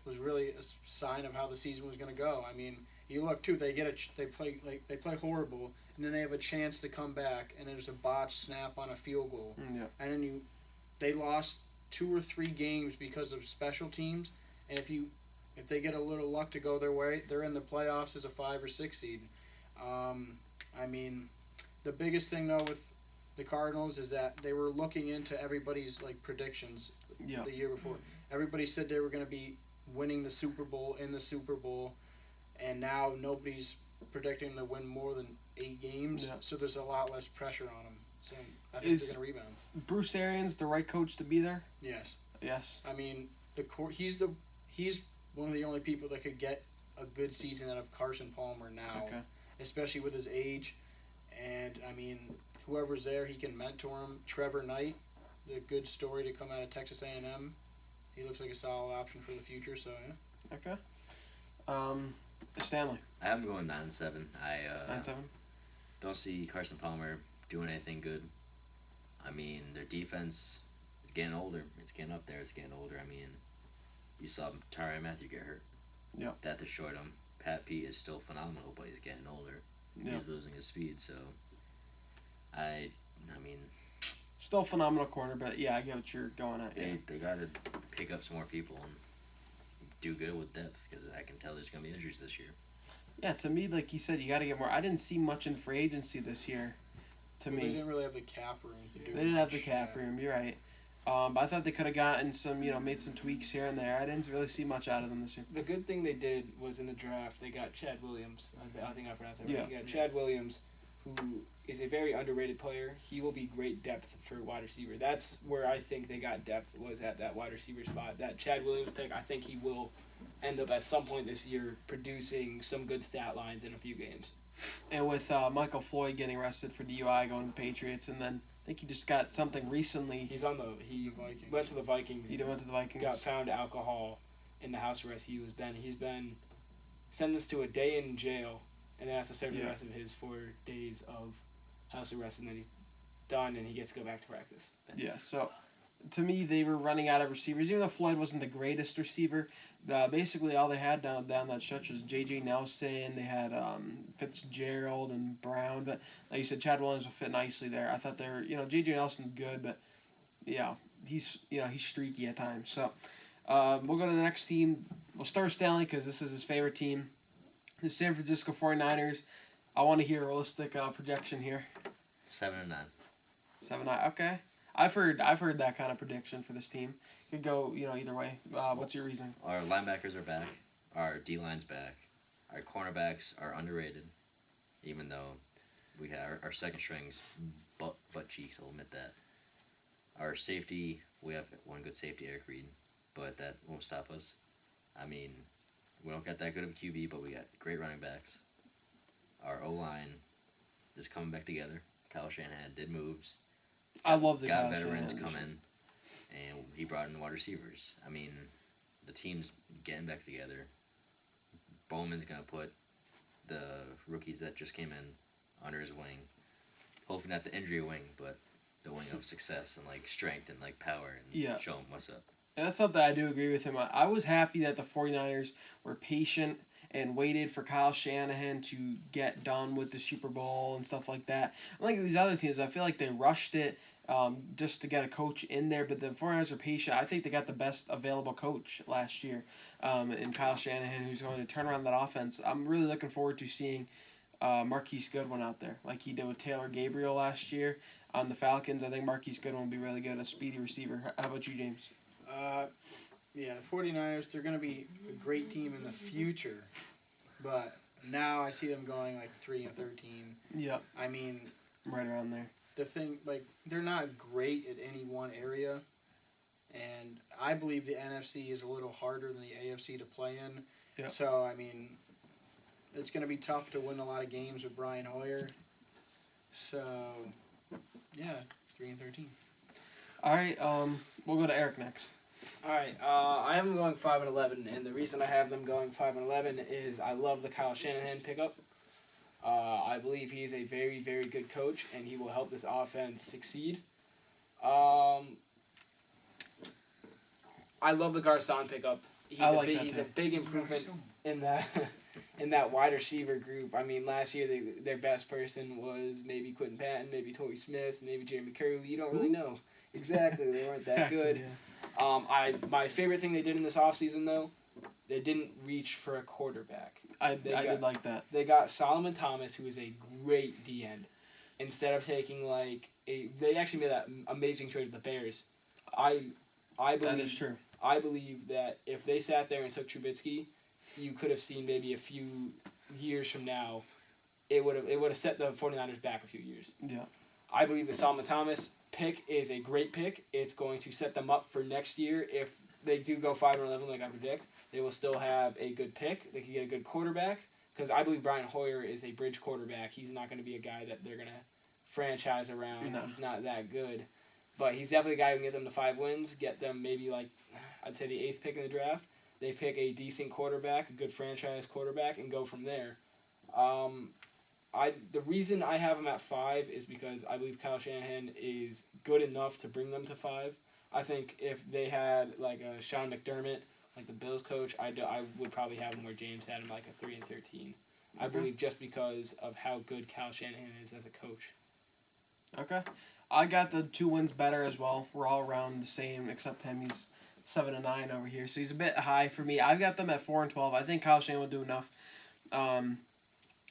was really a sign of how the season was going to go. I mean, you look too. They play horrible. And then they have a chance to come back, and there's a botched snap on a field goal. Yeah. And then they lost 2 or 3 games because of special teams. And if they get a little luck to go their way, they're in the playoffs as a 5 or 6 seed. I mean, the biggest thing though with the Cardinals is that they were looking into everybody's predictions the year before. Everybody said they were going to be winning the Super Bowl in the Super Bowl, and now nobody's predicting them to win more than 8 games, so there's a lot less pressure on them. So I think they're going to rebound. Bruce Arians the right coach to be there? Yes. Yes. I mean, he's one of the only people that could get a good season out of Carson Palmer now, especially with his age. And I mean, whoever's there, he can mentor him. Trevor Knight, a good story to come out of Texas A&M. He looks like a solid option for the future. So yeah. Okay. Stanley. I have them going 9-7. 9-7. Don't see Carson Palmer doing anything good. I mean, their defense is getting older. It's getting up there. It's getting older. I mean, you saw Tyrann Matthew get hurt. Yeah. That destroyed him. Pat Pete is still phenomenal, but he's getting older. Yeah. He's losing his speed. So, I mean, still phenomenal corner, but yeah, I get what you're going at. They got to pick up some more people and do good with depth, because I can tell there's going to be injuries this year. Yeah, to me, like you said, you got to get more. I didn't see much in free agency this year. To me, they didn't really have the cap room to do. They didn't have the cap room. You're right. But I thought they could have gotten some, made some tweaks here and there. I didn't really see much out of them this year. The good thing they did was in the draft, they got Chad Williams. I think I pronounced that right. Yeah. They got Chad Williams, who is a very underrated player. He will be great depth for wide receiver. That's where I think they got depth, was at that wide receiver spot. That Chad Williams pick, I think he will end up at some point this year producing some good stat lines in a few games. And with Michael Floyd getting arrested for DUI going to the Patriots, and then I think he just got something recently. He Vikings. went to the Vikings. He went to the Vikings. Got found alcohol in the house arrest he's been sentenced to a day in jail, and then has to serve the rest of his 4 days of house arrest, and then he's done, and he gets to go back to practice. So to me, they were running out of receivers. Even though Floyd wasn't the greatest receiver, basically all they had down that stretch was J.J. Nelson. They had Fitzgerald and Brown, but like you said, Chad Williams will fit nicely there. I thought J.J. Nelson's good, but he's streaky at times. So we'll go to the next team. We'll start with Stanley because this is his favorite team, the San Francisco 49ers. I want to hear a realistic projection here. 7-9. 7-9. Okay. I've heard that kind of prediction for this team. Could go, either way. What's your reason? Our linebackers are back. Our D-line's back. Our cornerbacks are underrated, even though we have our second strings butt cheeks. I'll admit that. Our safety, we have one good safety, Eric Reed, but that won't stop us. I mean, we don't got that good of a QB, but we got great running backs. Our O-line is coming back together. Kyle Shanahan did moves. I love the got Kyle veterans Shanahan come in, and he brought in wide receivers. I mean, the team's getting back together. Bowman's gonna put the rookies that just came in under his wing. Hopefully not the injury wing, but the wing of success and like strength and like power and show him what's up. And that's something I do agree with him. I was happy that the 49ers were patient and waited for Kyle Shanahan to get done with the Super Bowl and stuff like that. Unlike these other teams, I feel like they rushed it just to get a coach in there. But the 49ers are patient. I think they got the best available coach last year in Kyle Shanahan, who's going to turn around that offense. I'm really looking forward to seeing Marquise Goodwin out there, like he did with Taylor Gabriel last year on the Falcons. I think Marquise Goodwin will be really good, a speedy receiver. How about you, James? The 49ers, they're going to be a great team in the future, but now I see them going like 3-13. Yep. I mean, right around there. The thing, they're not great at any one area, and I believe the NFC is a little harder than the AFC to play in. Yep. So, I mean, it's going to be tough to win a lot of games with Brian Hoyer. So, 3-13. All right, we'll go to Eric next. All right, I have them going 5-11, and the reason I have them going 5-11 is I love the Kyle Shanahan pickup. I believe he's a very, very good coach, and he will help this offense succeed. I love the Garcon pickup. He's a big improvement in that wide receiver group. I mean, last year their best person was maybe Quentin Patton, maybe Torrey Smith, maybe Jeremy Curley. You don't really know. Exactly, they weren't that good. My favorite thing they did in this offseason, though, they didn't reach for a quarterback. I did like that. They got Solomon Thomas, who is a great D-end. Instead of taking they actually made that amazing trade with the Bears. I believe that is true. I believe that if they sat there and took Trubisky, you could have seen maybe a few years from now, it would have set the 49ers back a few years. Yeah. I believe the Solomon Thomas pick is a great pick. It's going to set them up for next year. If they do go 5-11 like I predict, they will still have a good pick. They can get a good quarterback because I believe Brian Hoyer is a bridge quarterback. He's not going to be a guy that they're going to franchise around. No. He's not that good. But he's definitely a guy who can get them to 5 wins, get them maybe I'd say the 8th pick in the draft. They pick a decent quarterback, a good franchise quarterback, and go from there. The reason I have him at 5 is because I believe Kyle Shanahan is good enough to bring them to 5. I think if they had a Sean McDermott, like the Bills coach, I would probably have him where James had him a 3-13. I believe just because of how good Kyle Shanahan is as a coach. Okay. I got the 2 wins better as well. We're all around the same, except him. He's 7-9 over here, so he's a bit high for me. I've got them at 4-12. I think Kyle Shanahan will do enough.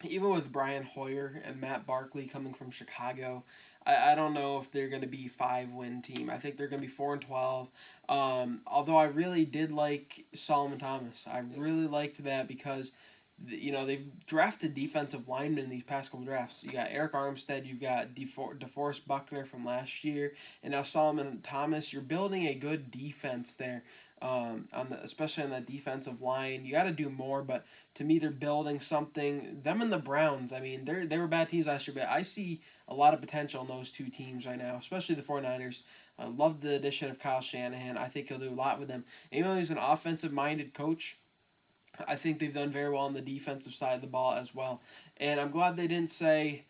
Even with Brian Hoyer and Matt Barkley coming from Chicago, I don't know if they're going to be 5-win team. I think they're going to be 4-12. Although I really did like Solomon Thomas. I really liked that because they've drafted defensive linemen in these past couple drafts. You got Eric Armstead, you've got DeForest Buckner from last year, and now Solomon Thomas. You're building a good defense there, especially on that defensive line. You got to do more, but to me, they're building something. Them and the Browns, I mean, they were bad teams last year, but I see a lot of potential in those two teams right now, especially the 49ers. I love the addition of Kyle Shanahan. I think he'll do a lot with them. Even though he's an offensive-minded coach, I think they've done very well on the defensive side of the ball as well. And I'm glad they didn't say,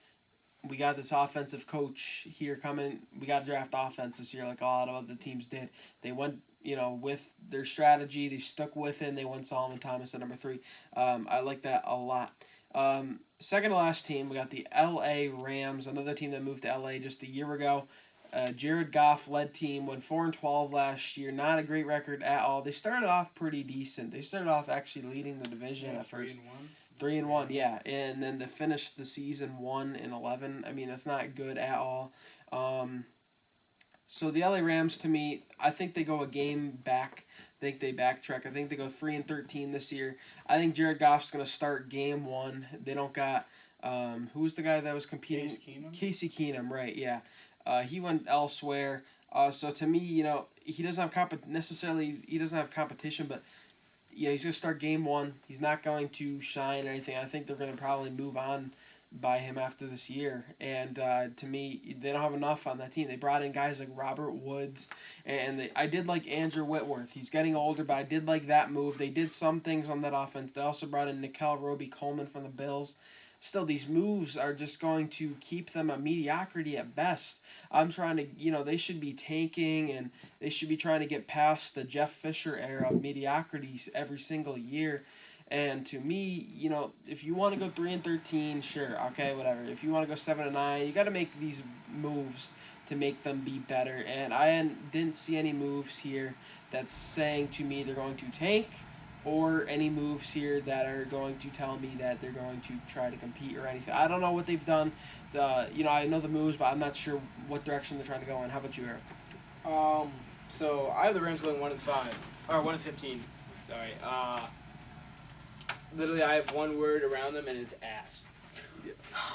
we got this offensive coach here coming, we got to draft offense this year like a lot of other teams did. They went, with their strategy, they stuck with it, and they won Solomon Thomas at number 3. I like that a lot. Second to last team, we got the LA Rams, another team that moved to LA just a year ago. Jared Goff led team, went 4-12 last year. Not a great record at all. They started off pretty decent. They started off actually leading the division at first. 3-1, yeah. And then to finish the season 1-11. I mean, that's not good at all. So the LA Rams, to me, I think they go a game back. I think they backtrack. I think they go 3-13 this year. I think Jared Goff's going to start game 1. They don't got who was the guy that was competing? Casey Keenum, right? Yeah. He went elsewhere. So to me, he doesn't have he doesn't have competition, but he's gonna start game 1. He's not going to shine or anything. I think they're gonna probably move on by him after this year. And to me, they don't have enough on that team. They brought in guys like Robert Woods, and I did like Andrew Whitworth. He's getting older, but I did like that move. They did some things on that offense. They also brought in Nickel Roby-Coleman from the Bills. Still, these moves are just going to keep them a mediocrity at best. I'm trying to, they should be tanking, and they should be trying to get past the Jeff Fisher era of mediocrity every single year. And to me, if you want to go 3-13, sure, okay, whatever. If you want to go 7-9, you got to make these moves to make them be better. And I didn't see any moves here that's saying to me they're going to tank, or any moves here that are going to tell me that they're going to try to compete or anything. I don't know what they've done. I know the moves, but I'm not sure what direction they're trying to go in. How about you, Eric? So I have the Rams going 1-5 or 1-15. Sorry. Literally, I have one word around them, and it's ass.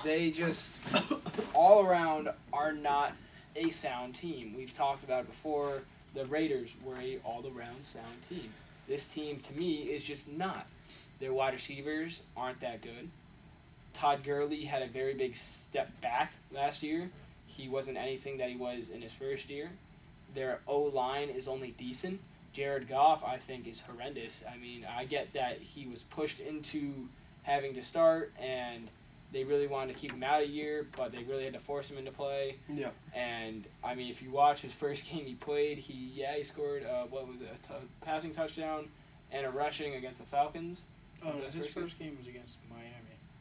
They just all around are not a sound team. We've talked about it before. The Raiders were a all-around sound team. This team, to me, is just not. Their wide receivers aren't that good. Todd Gurley had a very big step back last year. He wasn't anything that he was in his first year. Their O-line is only decent. Jared Goff, I think, is horrendous. I mean, I get that he was pushed into having to start, and they really wanted to keep him out a year, but they really had to force him into play. Yeah. And, I mean, if you watch his first game he played, he scored, a passing touchdown and a rushing against the Falcons. Oh, his first game was against Miami.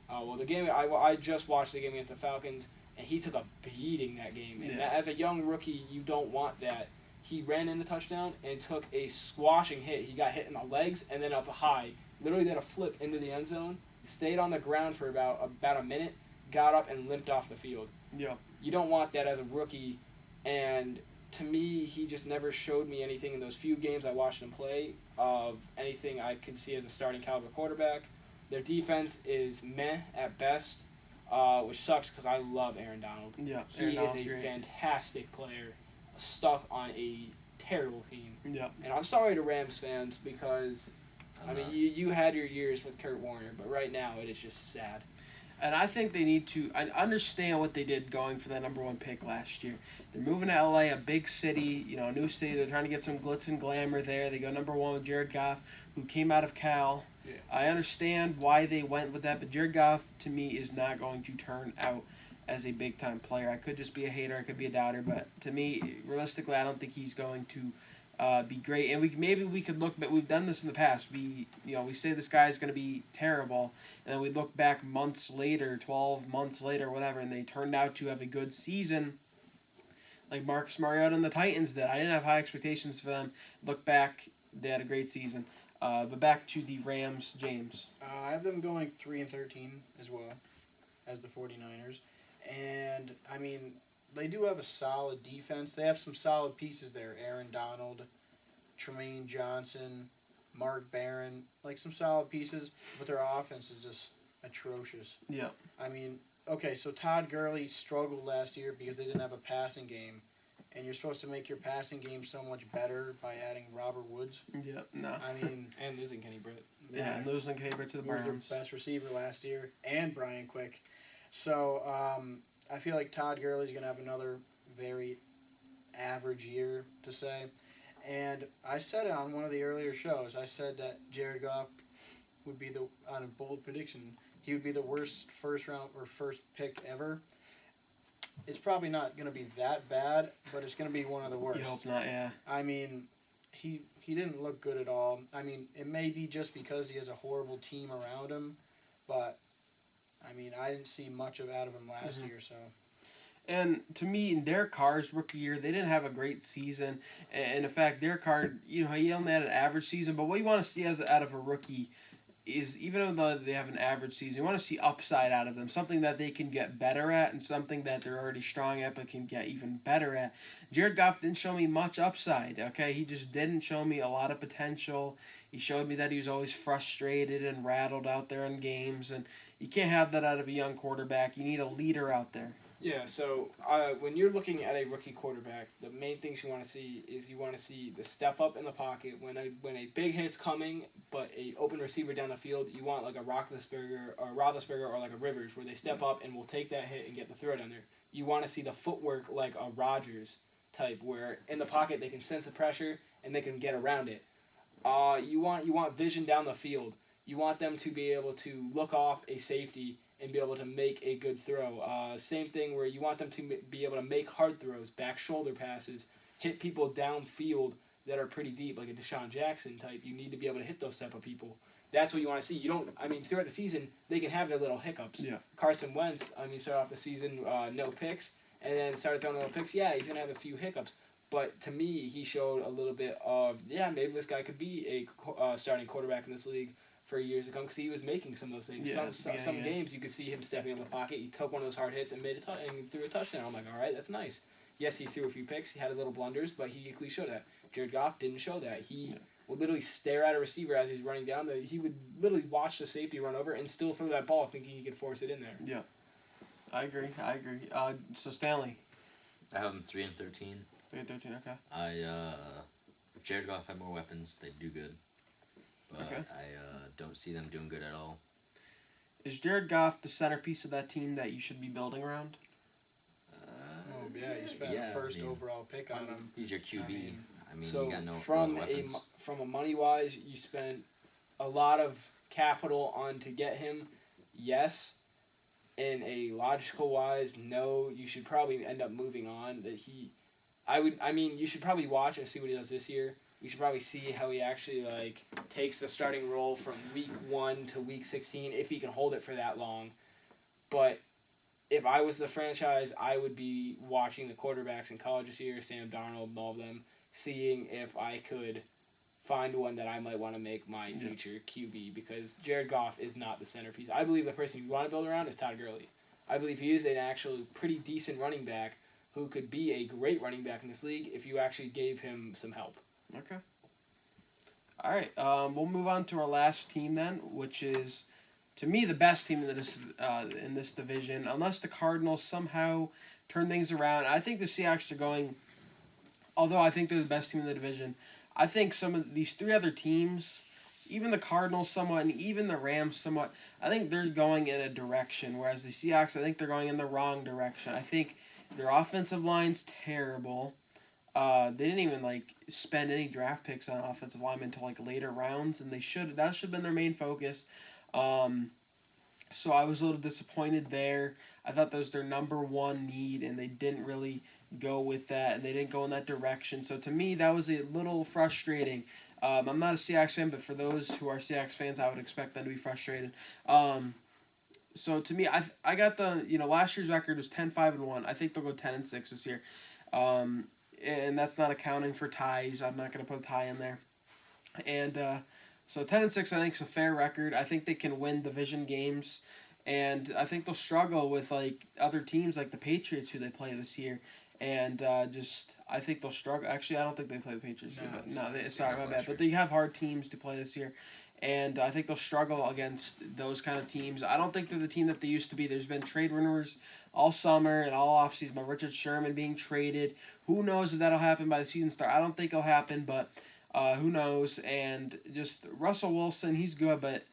Oh, well, the game, I just watched the game against the Falcons, and he took a beating that game. And as a young rookie, you don't want that. He ran in the touchdown and took a squashing hit. He got hit in the legs and then up high. Literally did a flip into the end zone. Stayed on the ground for about a minute. Got up and limped off the field. Yeah. You don't want that as a rookie. And to me, he just never showed me anything in those few games I watched him play of anything I could see as a starting caliber quarterback. Their defense is meh at best, which sucks because I love Aaron Donald. Yeah. He is a fantastic player. Stuck on a terrible team. Yeah. And I'm sorry to Rams fans because, you had your years with Kurt Warner, but right now it is just sad. And I think they need to understand what they did going for that number 1 pick last year. They're moving to LA, a big city, a new city. They're trying to get some glitz and glamour there. They go number 1 with Jared Goff, who came out of Cal. Yeah. I understand why they went with that, but Jared Goff, to me, is not going to turn out as a big-time player. I could just be a hater, I could be a doubter, but to me, realistically, I don't think he's going to be great. And we could look, but we've done this in the past. We say this guy is going to be terrible, and then we look back months later, 12 months later, whatever, and they turned out to have a good season, like Marcus Mariota and the Titans did. I didn't have high expectations for them. Look back, they had a great season. But back to the Rams, James. I have them going 3-13 as well as the 49ers. And, I mean, they do have a solid defense. They have some solid pieces there. Aaron Donald, Tremaine Johnson, Mark Barron, like some solid pieces, but their offense is just atrocious. Yeah. I mean, okay, so Todd Gurley struggled last year because they didn't have a passing game, and you're supposed to make your passing game so much better by adding Robert Woods. Yep. No. I mean, And losing Kenny Britt. Yeah, losing Caber to the he was Browns. their best receiver last year, and Brian Quick. So I feel like Todd Gurley's going to have another very average year, to say. And I said it on one of the earlier shows. I said that Jared Goff would be on a bold prediction, he would be the worst first pick ever. It's probably not going to be that bad, but it's going to be one of the worst. You hope not, yeah. I mean, he didn't look good at all. I mean, it may be just because he has a horrible team around him, but I mean, I didn't see much out of him last year, so. And to me, in Derek Carr's rookie year, they didn't have a great season. And in fact, Derek Carr, he only had an average season. But what you want to see out of a rookie is, even though they have an average season, you want to see upside out of them. Something that they can get better at, and something that they're already strong at but can get even better at. Jared Goff didn't show me much upside, okay? He just didn't show me a lot of potential. He showed me that he was always frustrated and rattled out there in games. And you can't have that out of a young quarterback. You need a leader out there. Yeah, so when you're looking at a rookie quarterback, the main things you want to see is you want to see the step up in the pocket when a big hit's coming, but a open receiver down the field. You want like a Roethlisberger or like a Rivers, where they step up and will take that hit and get the throw down there. You want to see the footwork like a Rodgers type, where in the pocket they can sense the pressure and they can get around it. You want vision down the field. You want them to be able to look off a safety and be able to make a good throw. Same thing where you want them to be able to make hard throws, back shoulder passes, hit people downfield that are pretty deep, like a Deshaun Jackson type. You need to be able to hit those type of people. That's what you want to see. Throughout the season, they can have their little hiccups. Yeah. Carson Wentz, started off the season no picks, and then started throwing little picks. Yeah, he's going to have a few hiccups. But to me, he showed a little bit of, maybe this guy could be a starting quarterback in this league for years to come, because he was making some of those things. Some games you could see him stepping in the pocket. He took one of those hard hits and and threw a touchdown. I'm like, all right, that's nice. Yes, he threw a few picks. He had a little blunders, but he equally showed that. Jared Goff didn't show that. He would literally stare at a receiver as he's running down. He would literally watch the safety run over and still throw that ball, thinking he could force it in there. Yeah, I agree. So Stanley, I have them 3-13. 3-13. Okay. If Jared Goff had more weapons, they'd do good. But Okay. I don't see them doing good at all. Is Jared Goff the centerpiece of that team that you should be building around? You spent a first overall pick on him. He's your QB. So you got no weapons. from a money wise, you spent a lot of capital on to get him. Yes. In a logical wise, no. You should probably end up moving on. You should probably watch and see what he does this year. We should probably see how he actually takes the starting role from week 1 to week 16, if he can hold it for that long. But if I was the franchise, I would be watching the quarterbacks in college this year, Sam Darnold and all of them, seeing if I could find one that I might want to make my future QB, because Jared Goff is not the centerpiece. I believe the person you want to build around is Todd Gurley. I believe he is an actually pretty decent running back who could be a great running back in this league if you actually gave him some help. Okay. All right. We'll move on to our last team then, which is, to me, the best team in this division. Unless the Cardinals somehow turn things around, I think the Seahawks are going. Although I think they're the best team in the division, I think some of these 3 other teams, even the Cardinals somewhat, and even the Rams somewhat, I think they're going in a direction. Whereas the Seahawks, I think they're going in the wrong direction. I think their offensive line's terrible. They didn't even spend any draft picks on offensive linemen until later rounds, and that should have been their main focus. So I was a little disappointed there. I thought that was their number one need, and they didn't really go with that, and they didn't go in that direction. So to me, that was a little frustrating. I'm not a Seahawks fan, but for those who are Seahawks fans, I would expect them to be frustrated. So to me, I got the last year's record was 10-5-1. I think they'll go 10-6 this year. And that's not accounting for ties. I'm not going to put a tie in there. And so 10-6, I think, is a fair record. I think they can win division games. and I think they'll struggle with like other teams like the Patriots who they play this year, and I think they'll struggle. Actually, I don't think they play the Patriots. Sorry, my bad. But they have hard teams to play this year. And I think they'll struggle against those kind of teams. I don't think they're the team that they used to be. There's been trade rumors all summer and all offseason about Richard Sherman being traded. Who knows if that'll happen by the season start? I don't think it'll happen, but who knows? And just Russell Wilson, he's good, but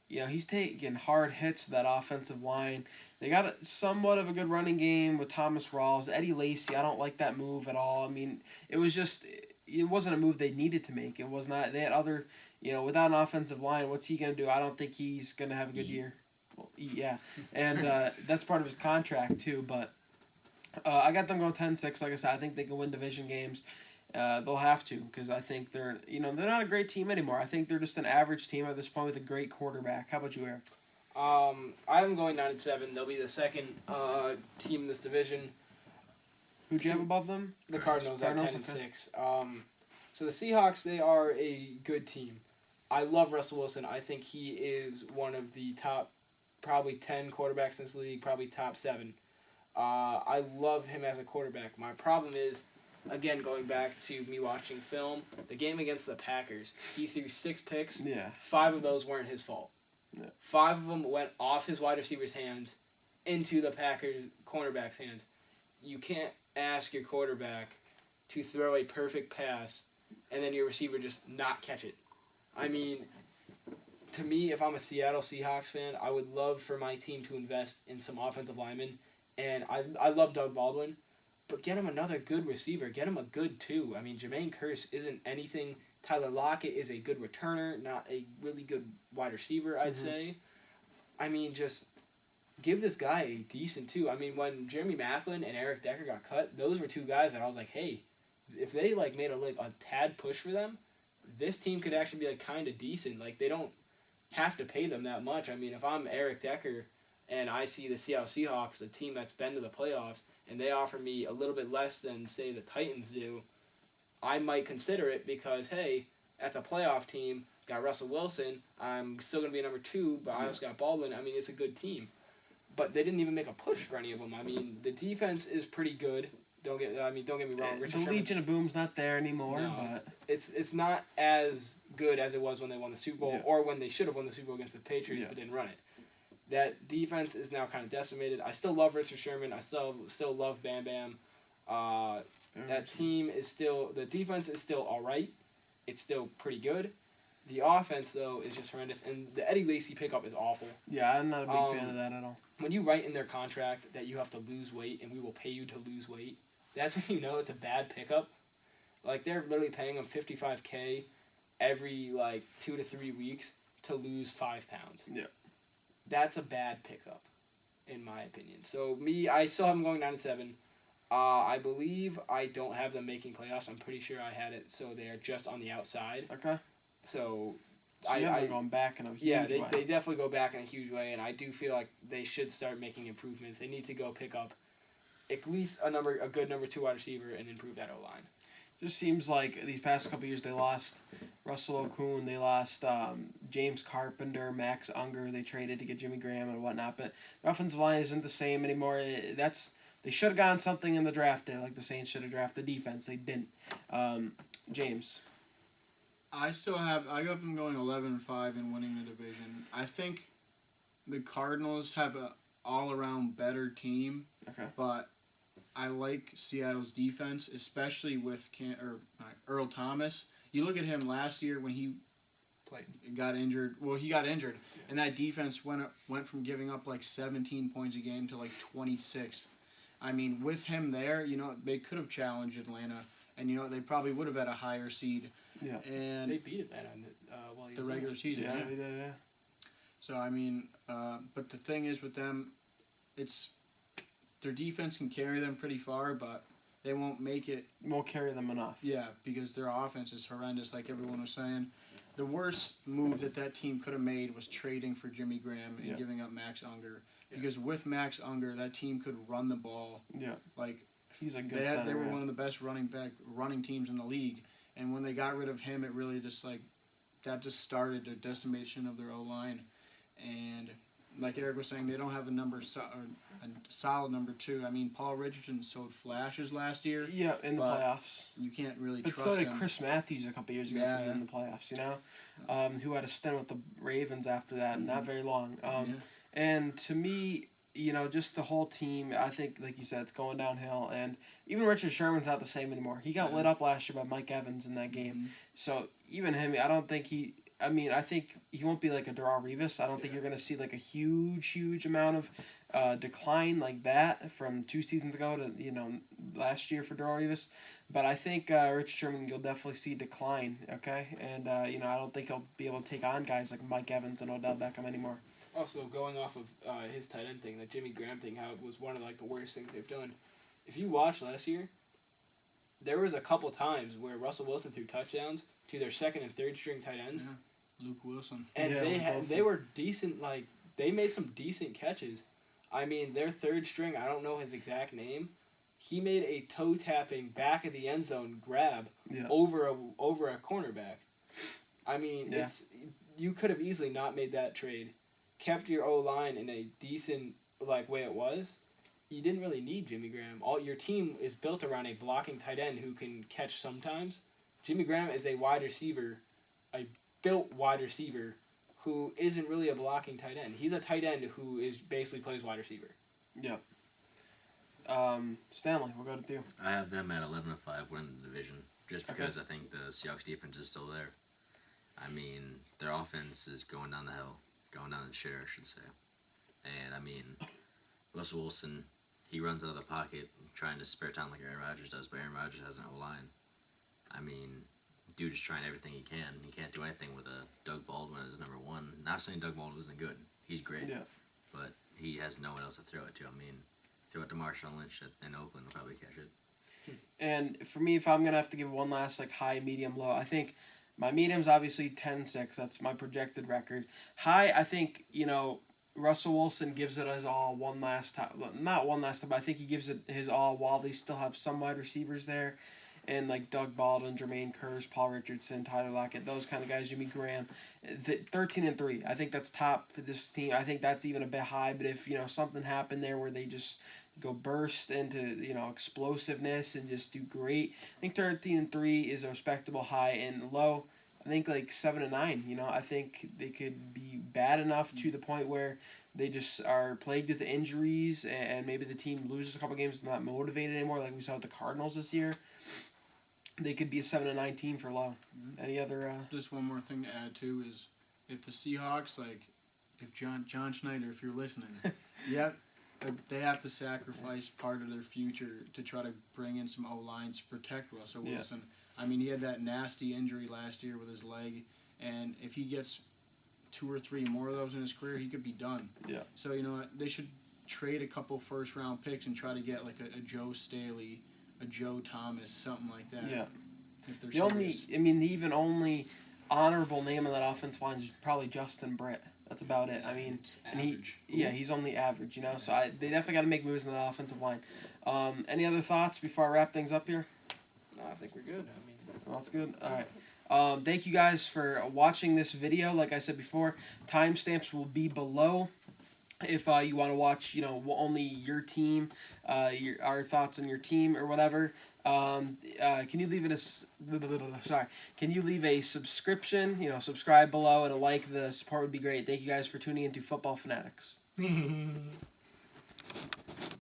he's taking hard hits to that offensive line. They got somewhat of a good running game with Thomas Rawls. Eddie Lacy, I don't like that move at all. I mean, it wasn't a move they needed to make. It was not. They had other. Without an offensive line, what's he going to do? I don't think he's going to have a good year. Well, yeah. And that's part of his contract, too. But I got them going 10-6. Like I said, I think they can win division games. They'll have to because I think they're not a great team anymore. I think they're just an average team at this point with a great quarterback. How about you, Eric? I'm going 9-7. They'll be the second team in this division. Who do you have above them? The Cardinals at 10-6. So the Seahawks, they are a good team. I love Russell Wilson. I think he is one of the top, probably 10 quarterbacks in this league, probably top 7. I love him as a quarterback. My problem is, again, going back to me watching film, the game against the Packers, he threw 6 picks. Yeah. 5 of those weren't his fault. Yeah. 5 of them went off his wide receiver's hands into the Packers' cornerback's hands. You can't ask your quarterback to throw a perfect pass and then your receiver just not catch it. I mean, to me, if I'm a Seattle Seahawks fan, I would love for my team to invest in some offensive linemen. And I love Doug Baldwin, but get him another good receiver. Get him a good 2. I mean, Jermaine Kearse isn't anything. Tyler Lockett is a good returner, not a really good wide receiver, I'd say. I mean, just give this guy a decent 2. I mean, when Jeremy Maclin and Eric Decker got cut, those were 2 guys that I was like, hey, if they made a tad push for them, this team could actually be kind of decent. They don't have to pay them that much. I mean, if I'm Eric Decker and I see the Seattle Seahawks, a team that's been to the playoffs, and they offer me a little bit less than, say, the Titans do, I might consider it because, hey, that's a playoff team. Got Russell Wilson. I'm still going to be number 2, but I also got Baldwin. I mean, it's a good team. But they didn't even make a push for any of them. I mean, the defense is pretty good. Don't get me wrong. The Legion of Boom's not there anymore. No, but it's not as good as it was when they won the Super Bowl or when they should have won the Super Bowl against the Patriots but didn't run it. That defense is now kind of decimated. I still love Richard Sherman. I still love Bam Bam. That team is still – the defense is still all right. It's still pretty good. The offense, though, is just horrendous. And the Eddie Lacy pickup is awful. Yeah, I'm not a big fan of that at all. When you write in their contract that you have to lose weight and we will pay you to lose weight, that's when you know it's a bad pickup. They're literally paying him $55K every, 2 to 3 weeks to lose 5 pounds. Yeah. That's a bad pickup, in my opinion. So, I still have them going 9-7. I believe I don't have them making playoffs. I'm pretty sure I had it so they are just on the outside. Okay. So you have them going back in a huge way. They definitely go back in a huge way, and I do feel like they should start making improvements. They need to go pick up at least a good number 2 wide receiver and improve that O-line. Just seems like these past couple years they lost Russell Okung, they lost James Carpenter, Max Unger. They traded to get Jimmy Graham and whatnot, but the offensive line isn't the same anymore. They should have gotten something in the draft there, like the Saints should have drafted defense. They didn't. James. I got them going 11-5 and winning the division. I think the Cardinals have a all-around better team. Okay. But I like Seattle's defense, especially with Earl Thomas. You look at him last year when he got injured. Well, he got injured, and that defense went from giving up 17 points a game to 26. I mean, with him there, they could have challenged Atlanta, and they probably would have had a higher seed. Yeah. And they beat Atlanta on the regular season. Yeah, they did. Yeah. So I mean, but the thing is with them, it's their defense can carry them pretty far, but they won't make it. Won't carry them enough. Yeah, because their offense is horrendous, like everyone was saying. The worst move that team could have made was trading for Jimmy Graham and giving up Max Unger. Because with Max Unger, that team could run the ball. Yeah. He's a good They were one of the best running teams in the league. And when they got rid of him, it really just that just started a decimation of their O-line. And like Eric was saying, they don't have a solid number 2. I mean, Paul Richardson showed flashes last year. Yeah, in the but playoffs. You can't really But trust so did him. Chris Matthews a couple years ago Yeah, for them in the playoffs, you know? Who had a stint with the Ravens after that, not very long. And to me, you know, just the whole team, I think, like you said, it's going downhill. And even Richard Sherman's not the same anymore. He got lit up last year by Mike Evans in that game. So even him, I don't think I think he won't be like a Darrell Revis. I don't think you're going to see like a huge amount of decline like that from 2 seasons ago to, you know, last year for Darrell Revis. But I think Richard Sherman, you'll definitely see decline, okay? And, you know, I don't think he'll be able to take on guys like Mike Evans and Odell Beckham anymore. Also, going off of his tight end thing, the Jimmy Graham thing, how it was one of like the worst things they've done. If you watched last year, there was a couple times where Russell Wilson threw touchdowns to their second and third string tight ends. Yeah. Luke Wilson. And they were decent, like, they made some decent catches. I mean, their third string, I don't know his exact name, he made a toe-tapping back of the end zone grab over a cornerback. I mean, you could have easily not made that trade, kept your O-line in a decent like way it was. You didn't really need Jimmy Graham. Your team is built around a blocking tight end who can catch sometimes. Jimmy Graham is a wide receiver, a built wide receiver who isn't really a blocking tight end. He's a tight end who is basically plays wide receiver. Yeah. Stanley, we'll go to you. I have them at 11-5 winning the division, just because I think the Seahawks defense is still there. I mean, their offense is going down the shitter, I should say. And I mean, Russell Wilson, he runs out of the pocket trying to spare time like Aaron Rodgers does, but Aaron Rodgers has no line. I mean, dude is trying everything he can. He can't do anything with a Doug Baldwin as number 1. Not saying Doug Baldwin isn't good. He's great. Yeah. But he has no one else to throw it to. I mean, throw it to Marshawn Lynch in Oakland, will probably catch it. And for me, if I'm going to have to give one last like high, medium, low, I think my medium's obviously 10-6. That's my projected record. High, I think, you know, Russell Wilson gives it his all one last time. Not one last time, but I think he gives it his all while they still have some wide receivers there. And like Doug Baldwin, Jermaine Kearse, Paul Richardson, Tyler Lockett, those kind of guys, Jimmy Graham. 13-3. I think that's top for this team. I think that's even a bit high, but if, you know, something happened there where they just go burst into, you know, explosiveness and just do great, I think 13-3 is a respectable high. And low, I think like 7-9. You know, I think they could be bad enough to the point where they just are plagued with injuries and maybe the team loses a couple games, not motivated anymore, like we saw with the Cardinals this year. They could be a 7-9 team for low. Any other? Just one more thing to add too is if the Seahawks, like, if John Schneider, if you're listening, they have to sacrifice part of their future to try to bring in some O-line to protect Russell Wilson. I mean, he had that nasty injury last year with his leg, and if he gets 2 or 3 more of those in his career, he could be done. Yeah. So, you know what, they should trade a couple first-round picks and try to get like a Joe Staley, a Joe Thomas, something like that. Yeah. If they're the only honorable name on that offensive line is probably Justin Britt. That's about it. I mean, he's only average, you know. So they definitely got to make moves in the offensive line. Any other thoughts before I wrap things up here? No, I think we're good. I mean, well, that's good. All right. Thank you guys for watching this video. Like I said before, timestamps will be below. If you want to watch, you know, only your team, our thoughts on your team or whatever, can you leave Can you leave a subscription? You know, subscribe below and a like. The support would be great. Thank you guys for tuning into Football Fanatics.